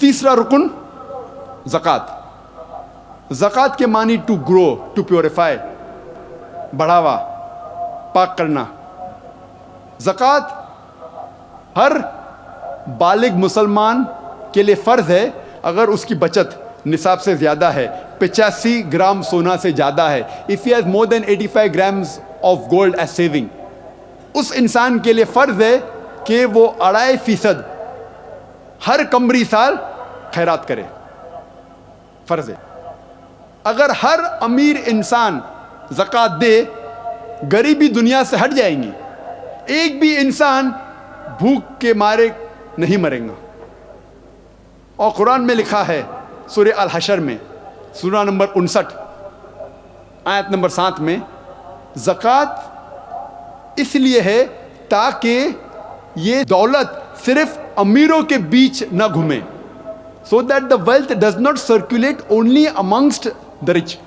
تیسرا رکن زکات. زکات کے معنی ٹو گرو، ٹو پیوریفائی، بڑھاوا، پاک کرنا. زکات ہر بالغ مسلمان کے لیے فرض ہے اگر اس کی بچت نصاب سے زیادہ ہے، 85 گرام سونا سے زیادہ ہے. if he has more than 85 grams of gold as saving، اس انسان کے لیے فرض ہے کہ وہ 2.5% ہر قمری سال خیرات کرے. فرض ہے. اگر ہر امیر انسان زکات دے، غریبی دنیا سے ہٹ جائیں گی. ایک بھی انسان بھوک کے مارے نہیں مرے گا. اور قرآن میں لکھا ہے سورہ الحشر میں، سورہ نمبر 59 آیت نمبر 7 میں، زکات اس لیے ہے تاکہ یہ دولت صرف امیروں کے بیچ نہ گھومے. so that the wealth does not circulate only amongst the rich.